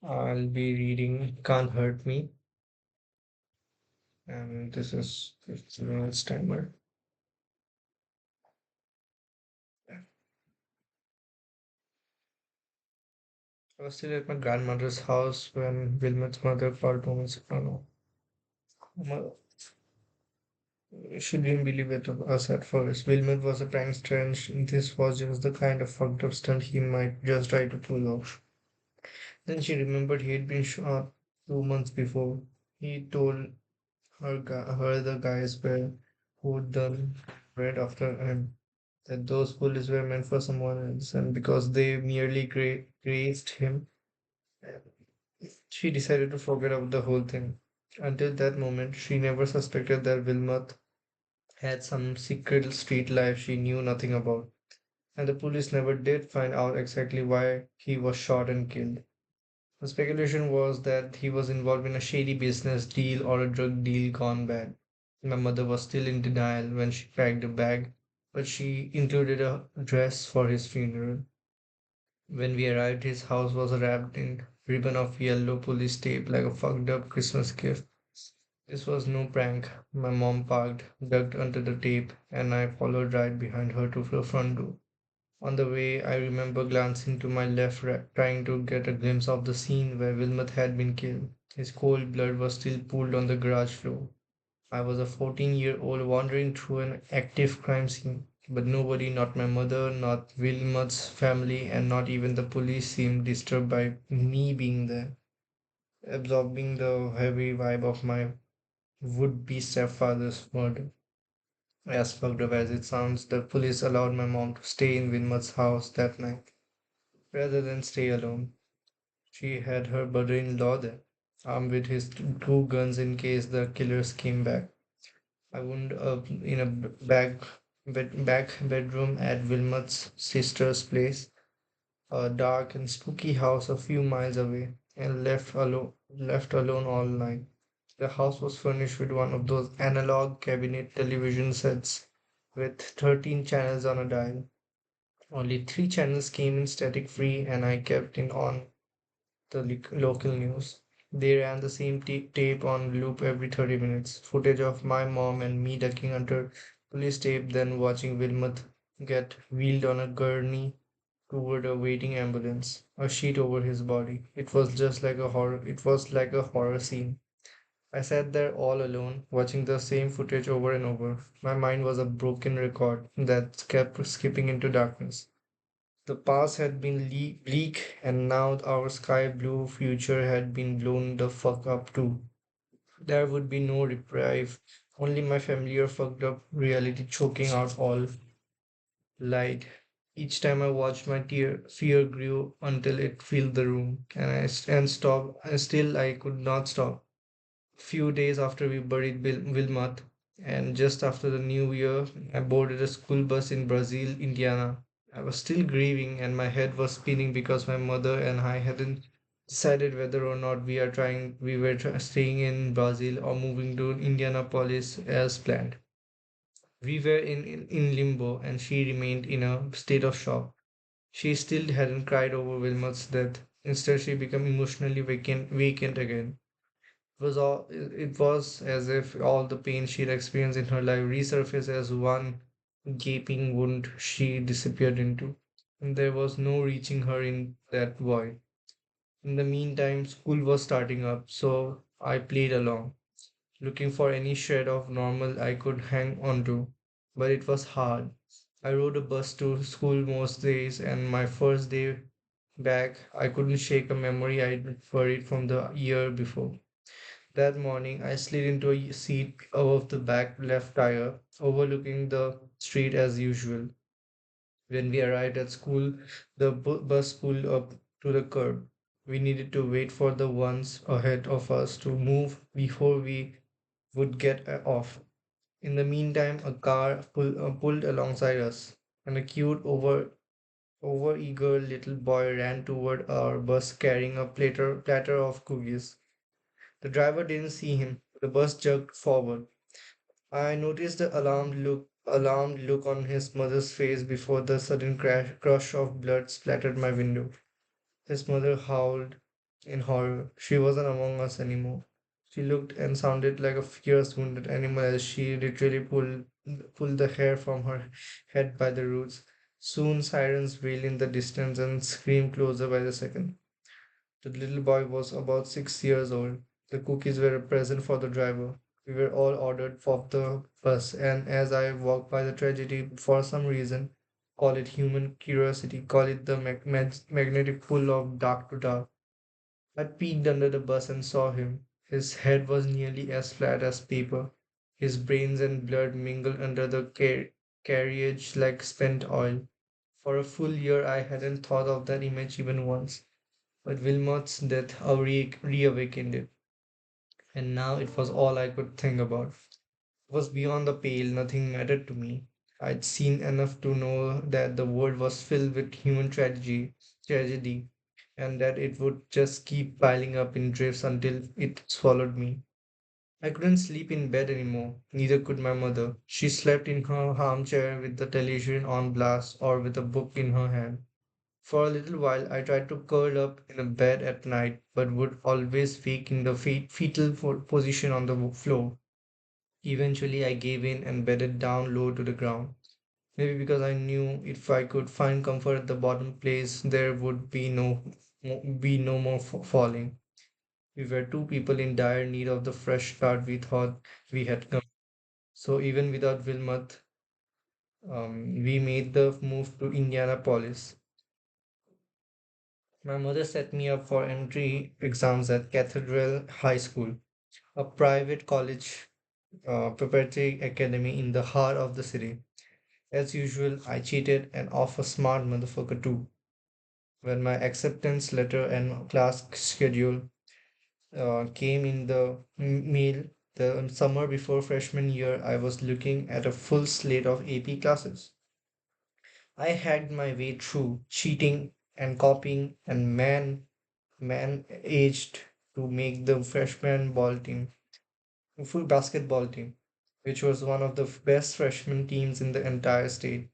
I'll be reading Can't Hurt Me, and this is 15 minutes timer. I was still at my grandmother's house when Wilmot's mother called moments ago. No, she didn't believe it of us at first. Wilmot was a prankster, and this was just the kind of fucked up stunt he might just try to pull off. Then she remembered he had been shot 2 months before. He told her the guys were who'd done right after him that those bullets were meant for someone else, and because they merely grazed him, she decided to forget about the whole thing. Until that moment, she never suspected that Wilmot had some secret street life she knew nothing about, and the police never did find out exactly why he was shot and killed. The speculation was that he was involved in a shady business deal or a drug deal gone bad. My mother was still in denial when she packed the bag, but she included a dress for his funeral. When we arrived, his house was wrapped in ribbon of yellow police tape like a fucked up Christmas gift. This was no prank. My mom parked, ducked under the tape, and I followed right behind her to the front door. On the way, I remember glancing to my left, trying to get a glimpse of the scene where Wilmot had been killed. His cold blood was still pooled on the garage floor. I was a 14-year-old wandering through an active crime scene, but nobody, not my mother, not Wilmot's family, and not even the police, seemed disturbed by me being there, absorbing the heavy vibe of my would be stepfather's murder. As fucked up as it sounds, the police allowed my mom to stay in Wilmot's house that night rather than stay alone. She had her brother in law there, armed with his two guns in case the killers came back. I wound up in a back bedroom at Wilmot's sister's place, a dark and spooky house a few miles away, and left alone all night. The house was furnished with one of those analog cabinet television sets with 13 channels on a dial. Only three channels came in static free, and I kept in on the local news. They ran the same tape on loop every 30 minutes. Footage of my mom and me ducking under police tape, then watching Wilmot get wheeled on a gurney toward a waiting ambulance, a sheet over his body. It was just like a horror. It was like a horror scene. I sat there all alone, watching the same footage over and over. My mind was a broken record that kept skipping into darkness. The past had been bleak, and now our sky blue future had been blown the fuck up too. There would be no reprieve, only my familiar fucked up reality choking out all light. Each time I watched, my fear grew until it filled the room, and stopped, and still I could not stop. Few days after we buried Wilmot, and just after the new year, I boarded a school bus in Brazil, Indiana. I was still grieving, and my head was spinning because my mother and I hadn't decided whether or not we were staying in Brazil or moving to Indianapolis as planned. We were in limbo, and she remained in a state of shock. She still hadn't cried over Wilmot's death. Instead, she became emotionally vacant again. It was as if all the pain she'd experienced in her life resurfaced as one gaping wound she disappeared into. And there was no reaching her in that void. In the meantime, school was starting up, so I played along, looking for any shred of normal I could hang on to. But it was hard. I rode a bus to school most days, and my first day back, I couldn't shake a memory I'd buried from the year before. That morning, I slid into a seat above the back left tire, overlooking the street as usual. When we arrived at school, the bus pulled up to the curb. We needed to wait for the ones ahead of us to move before we would get off. In the meantime, a car pulled alongside us, and a cute, over-eager little boy ran toward our bus carrying a platter of cookies. The driver didn't see him. The bus jerked forward. I noticed the alarmed look on his mother's face before the sudden crush of blood splattered my window. His mother howled, in horror. She wasn't among us anymore. She looked and sounded like a fierce wounded animal as she literally pulled the hair from her head by the roots. Soon sirens wailed in the distance and screamed closer by the second. The little boy was about 6 years old. The cookies were a present for the driver. We were all ordered off the bus, and as I walked by the tragedy, for some reason, call it human curiosity, call it the magnetic pull of dark to dark, I peeked under the bus and saw him. His head was nearly as flat as paper. His brains and blood mingled under the carriage like spent oil. For a full year, I hadn't thought of that image even once. But Wilmot's death reawakened it, and now it was all I could think about. It was beyond the pale, nothing mattered to me. I'd seen enough to know that the world was filled with human tragedy, and that it would just keep piling up in drifts until it swallowed me. I couldn't sleep in bed anymore, neither could my mother. She slept in her armchair with the television on blast or with a book in her hand. For a little while, I tried to curl up in a bed at night, but would always wake in the fetal position on the floor. Eventually, I gave in and bedded down low to the ground. Maybe because I knew if I could find comfort at the bottom place, there would be no more falling. We were two people in dire need of the fresh start we thought we had come. So even without Wilmot, we made the move to Indianapolis. My mother set me up for entry exams at Cathedral High School, a private college preparatory academy in the heart of the city. As usual, I cheated and off a smart motherfucker too. When my acceptance letter and class schedule came in the mail the summer before freshman year, I was looking at a full slate of AP classes. I hacked my way through, cheating and copying, and man aged to make the freshman ball team, full basketball team, which was one of the best freshman teams in the entire state.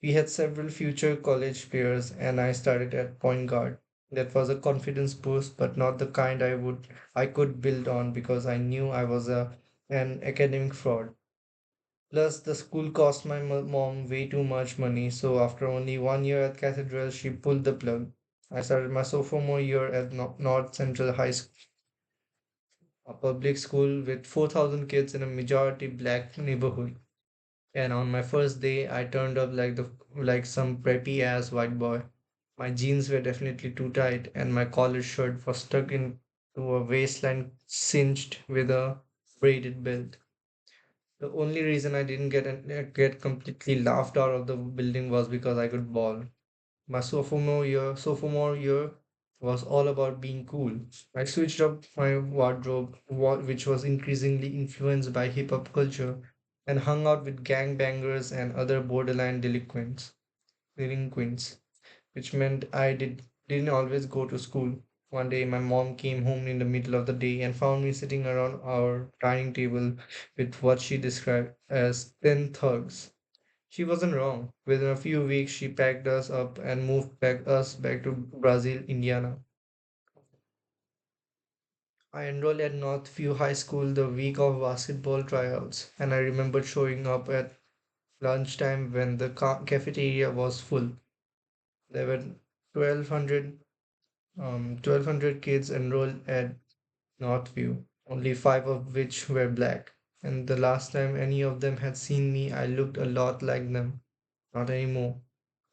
We had several future college players, and I started at point guard. That was a confidence boost, but not the kind I could build on because I knew I was an academic fraud. Plus, the school cost my mom way too much money, so after only 1 year at Cathedral, she pulled the plug. I started my sophomore year at North Central High School, a public school with 4,000 kids in a majority black neighborhood. And on my first day, I turned up like some preppy ass white boy. My jeans were definitely too tight, and my collared shirt was stuck into a waistline cinched with a braided belt. The only reason I didn't get completely laughed out of the building was because I could ball. My sophomore year was all about being cool. I switched up my wardrobe, which was increasingly influenced by hip hop culture, and hung out with gangbangers and other borderline delinquents, which meant I didn't always go to school. One day, my mom came home in the middle of the day and found me sitting around our dining table with what she described as 10 thugs. She wasn't wrong. Within a few weeks, she packed us up and moved back to Brazil, Indiana. I enrolled at Northview High School the week of basketball tryouts, and I remembered showing up at lunchtime when the cafeteria was full. There were 1,200, 1,200 kids enrolled at Northview, only five of which were black. And the last time any of them had seen me, I looked a lot like them. Not anymore.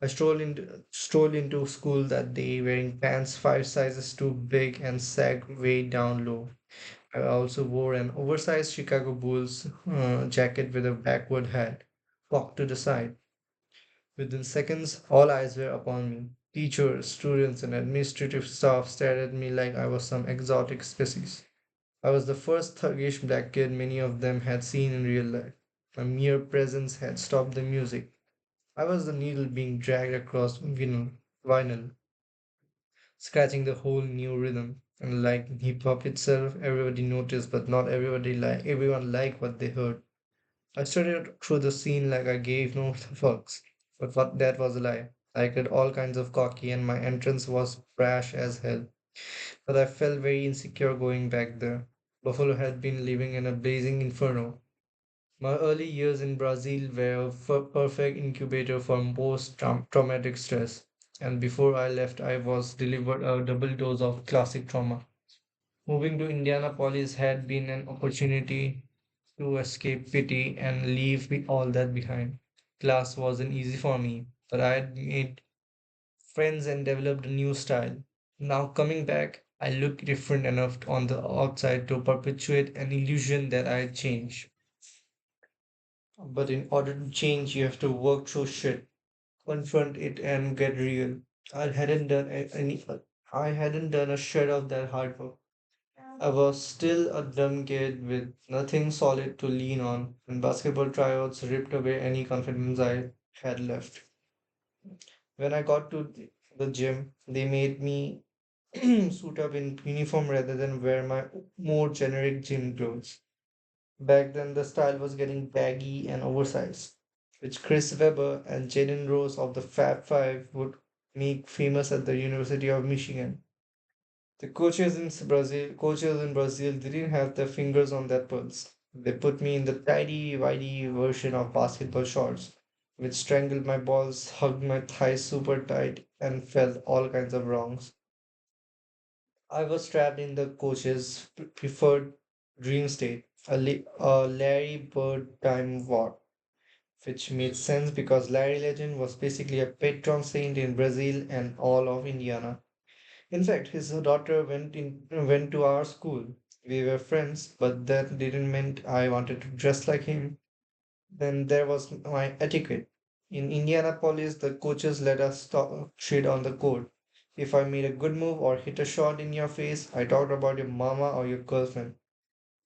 I strolled into school that day wearing pants 5 sizes too big and sagged way down low. I also wore an oversized Chicago Bulls jacket with a backward hat, cocked to the side. Within seconds, all eyes were upon me. Teachers, students, and administrative staff stared at me like I was some exotic species. I was the first thuggish black kid many of them had seen in real life. My mere presence had stopped the music. I was the needle being dragged across vinyl, scratching the whole new rhythm. And like hip hop itself, everybody noticed, but not everyone liked what they heard. I studied through the scene like I gave no fucks, but what that was a lie. I got all kinds of cocky, and my entrance was brash as hell. But I felt very insecure going back there. Buffalo had been living in a blazing inferno. My early years in Brazil were a perfect incubator for post traumatic stress. And before I left, I was delivered a double dose of classic trauma. Moving to Indianapolis had been an opportunity to escape pity and leave all that behind. Class wasn't easy for me, but I had made friends and developed a new style. Now coming back, I look different enough on the outside to perpetuate an illusion that I had changed. But in order to change, you have to work through shit, confront it, and get real. I hadn't done any. I hadn't done a shred of that hard work. I was still a dumb kid with nothing solid to lean on, and basketball tryouts ripped away any confidence I had left. When I got to the gym, they made me suit up in uniform rather than wear my more generic gym clothes. Back then, the style was getting baggy and oversized, which Chris Webber and Jaden Rose of the Fab Five would make famous at the University of Michigan. The coaches in Brazil didn't have their fingers on that pulse. They put me in the tidy, whitey version of basketball shorts, which strangled my balls, hugged my thighs super tight, and felt all kinds of wrongs. I was trapped in the coach's preferred dream state, a Larry Bird time warp, which made sense because Larry Legend was basically a patron saint in Brazil and all of Indiana. In fact, his daughter went to our school. We were friends, but that didn't mean I wanted to dress like him. Then there was my etiquette. In Indianapolis, the coaches let us talk shit on the court. If I made a good move or hit a shot in your face, I talked about your mama or your girlfriend.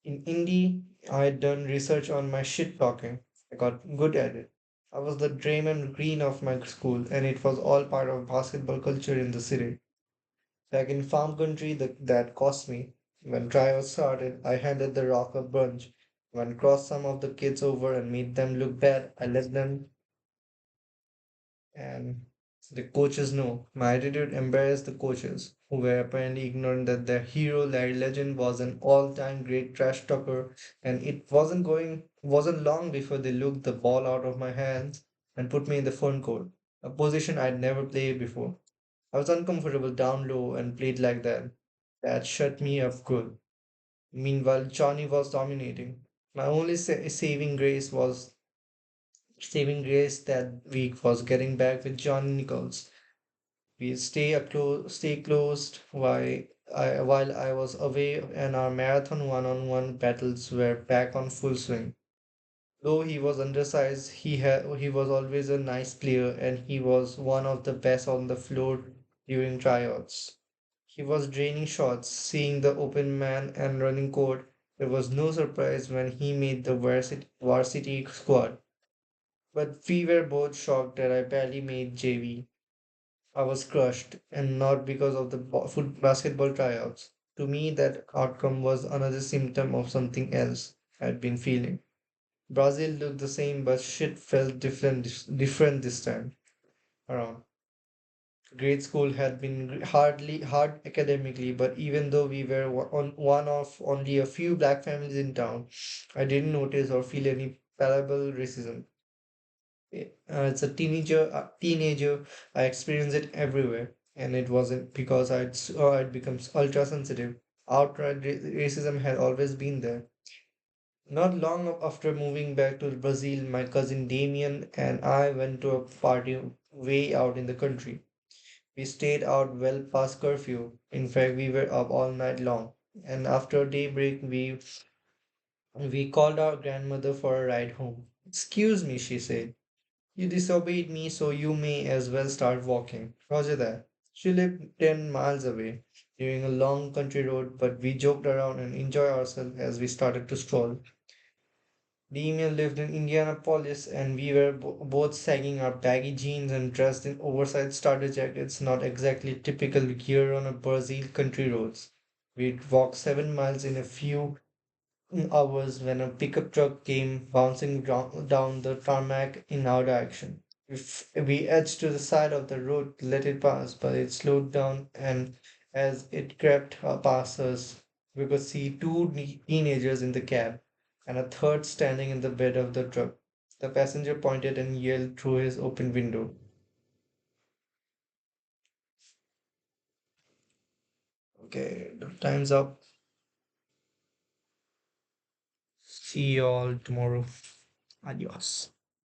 In Indy, I had done research on my shit talking. I got good at it. I was the Draymond Green of my school, and it was all part of basketball culture in the city. Back in farm country, that cost me. When trials started, I handed the rock a bunch. When crossed some of the kids over and made them look bad, I let them and the coaches know. My attitude embarrassed the coaches, who were apparently ignorant that their hero Larry Legend was an all-time great trash talker, and it wasn't long before they looked the ball out of my hands and put me in the front court, a position I'd never played before. I was uncomfortable down low and played like that. That shut me up good. Meanwhile, Johnny was dominating. My only saving grace that week was getting back with Johnny Nichols. We stay closed while I was away, and our marathon one-on-one battles were back on full swing. Though he was undersized, he was always a nice player, and he was one of the best on the floor during tryouts. He was draining shots, seeing the open man and running court. There was no surprise when he made the varsity squad. But we were both shocked that I barely made JV. I was crushed, and not because of the basketball tryouts. To me, that outcome was another symptom of something else I'd been feeling. Brazil looked the same, but shit felt different this time around. Grade school had been hardly hard academically, but even though we were one of only a few black families in town, I didn't notice or feel any palpable racism. As a teenager, I experienced it everywhere, and it wasn't because I'd become ultra sensitive. Outright racism had always been there. Not long after moving back to Brazil, my cousin Damien and I went to a party way out in the country. We stayed out well past curfew. In fact, we were up all night long. And after daybreak, we called our grandmother for a ride home. Excuse me, she said. You disobeyed me, so you may as well start walking. Roger that. She lived 10 miles away, during a long country road, but we joked around and enjoyed ourselves as we started to stroll. Damien lived in Indianapolis, and we were both sagging our baggy jeans and dressed in oversized starter jackets, not exactly typical gear on a Brazil country roads. We'd walk 7 miles in a few hours when a pickup truck came bouncing down the tarmac in our direction. We edged to the side of the road to let it pass, but it slowed down and As it crept past us, we could see two teenagers in the cab and a third standing in the bed of the truck. The passenger pointed and yelled through his open window. Okay, the time's up. See you all tomorrow. Adios.